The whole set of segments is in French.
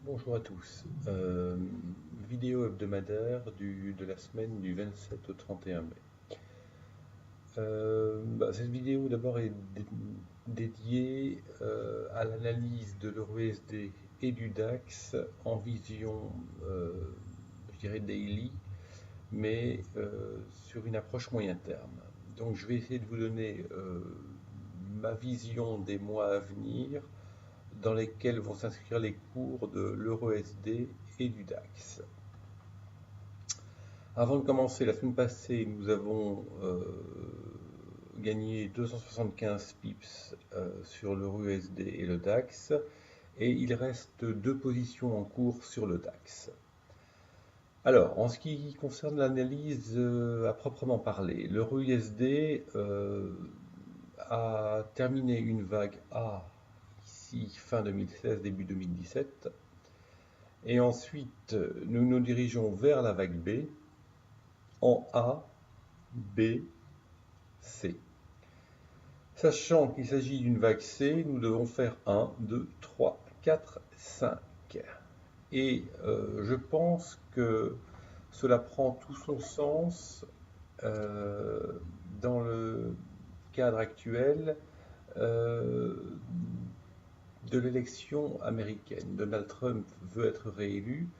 Bonjour à tous. Vidéo hebdomadaire de la semaine du 27 au 31 mai. Cette vidéo d'abord est dédiée à l'analyse de l'EURUSD et du DAX en vision, je dirais daily, mais sur une approche moyen terme. Donc je vais essayer de vous donner ma vision des mois à venir dans lesquels vont s'inscrire les cours de l'EURUSD et du DAX. Avant de commencer, la semaine passée, nous avons gagné 275 pips sur l'EURUSD et le DAX, et il reste deux positions en cours sur le DAX. Alors, en ce qui concerne l'analyse à proprement parler, l'EURUSD a terminé une vague A ici fin 2016, début 2017, et ensuite nous nous dirigeons vers la vague B en A, B, C. Sachant qu'il s'agit d'une vague C, nous devons faire 1, 2, 3, 4, 5. Et je pense que cela prend tout son sens dans le cadre actuel euh, de l'élection américaine. Donald Trump veut être réélu.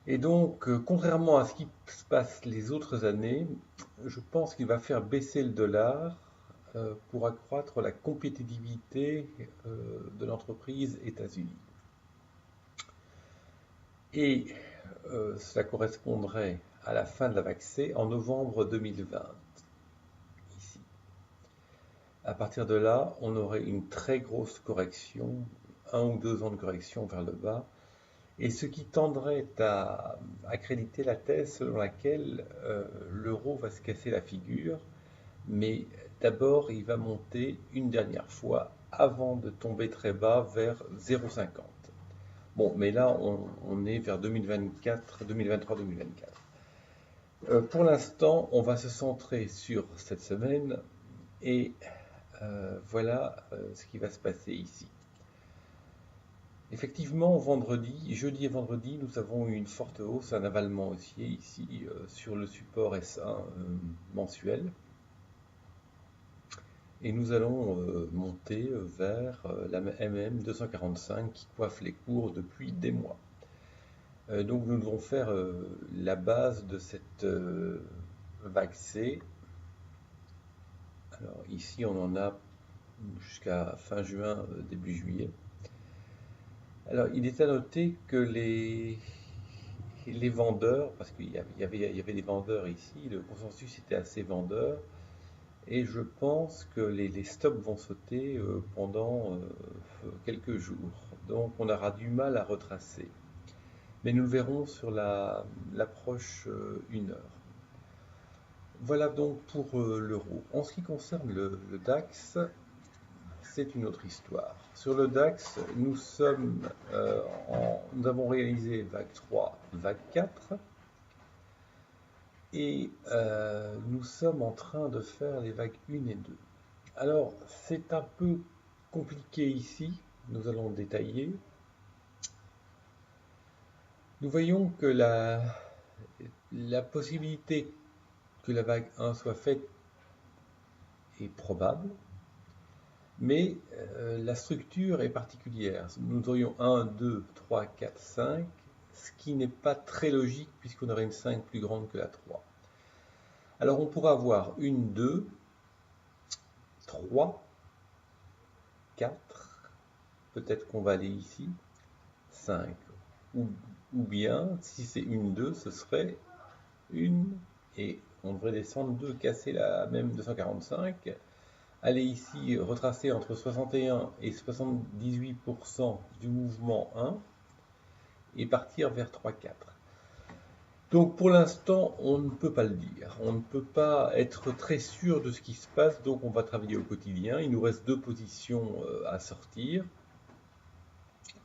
Et donc, contrairement à ce qui se passe les autres années, je pense qu'il va faire baisser le dollar pour accroître la compétitivité de l'entreprise États-Unis. Et cela correspondrait à la fin de la vague C en novembre 2020, ici. À partir de là, on aurait une très grosse correction, 1 ou 2 ans de correction vers le bas, et ce qui tendrait à accréditer la thèse selon laquelle l'euro va se casser la figure, mais d'abord il va monter une dernière fois avant de tomber très bas vers 0,50. Bon, mais là on est vers 2024, 2023-2024. Pour l'instant, on va se centrer sur cette semaine et voilà ce qui va se passer ici. Effectivement, jeudi et vendredi, nous avons eu une forte hausse, un avalement haussier ici sur le support S1 mensuel. Et nous allons monter vers la MM 245 qui coiffe les cours depuis des mois. Donc nous devons faire la base de cette vague C. Alors ici on en a jusqu'à fin juin, début juillet. Alors, il est à noter que les vendeurs, parce qu'il y avait des vendeurs ici, le consensus était assez vendeur, et je pense que les stops vont sauter pendant quelques jours. Donc, on aura du mal à retracer. Mais nous le verrons sur l'approche 1 heure. Voilà donc pour l'euro. En ce qui concerne le DAX, c'est une autre histoire. Sur le DAX, nous avons réalisé vague 3, vague 4, et nous sommes en train de faire les vagues 1 et 2. Alors, c'est un peu compliqué ici, nous allons le détailler. Nous voyons que la possibilité que la vague 1 soit faite est probable, mais la structure est particulière. Nous aurions 1, 2, 3, 4, 5, ce qui n'est pas très logique puisqu'on aurait une 5 plus grande que la 3. Alors on pourra avoir une 2, 3, 4, peut-être qu'on va aller ici, 5. Ou bien, si c'est une 2, ce serait une, et on devrait descendre 2, casser la même 245, aller ici retracer entre 61 et 78% du mouvement 1 et partir vers 3-4. Donc pour l'instant, on ne peut pas le dire. On ne peut pas être très sûr de ce qui se passe, donc on va travailler au quotidien. Il nous reste 2 positions à sortir.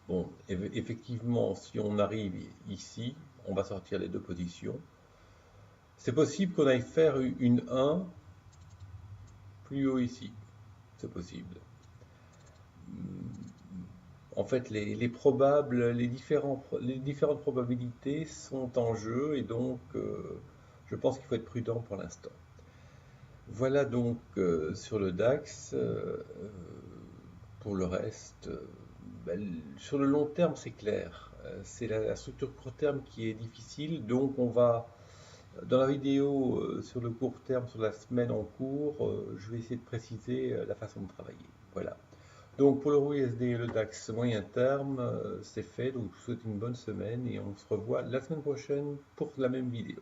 Bon, effectivement, si on arrive ici, on va sortir les 2 positions. C'est possible qu'on aille faire une 1 plus haut ici. C'est possible. En fait, les probables, les différentes probabilités sont en jeu et donc je pense qu'il faut être prudent pour l'instant. Voilà donc sur le DAX. Pour le reste, sur le long terme, c'est clair. C'est la structure court terme qui est difficile. Donc, on va, dans la vidéo sur le court terme, sur la semaine en cours, je vais essayer de préciser la façon de travailler. Voilà. Donc, pour l'euro USD et le DAX moyen terme, c'est fait. Donc, je vous souhaite une bonne semaine et on se revoit la semaine prochaine pour la même vidéo.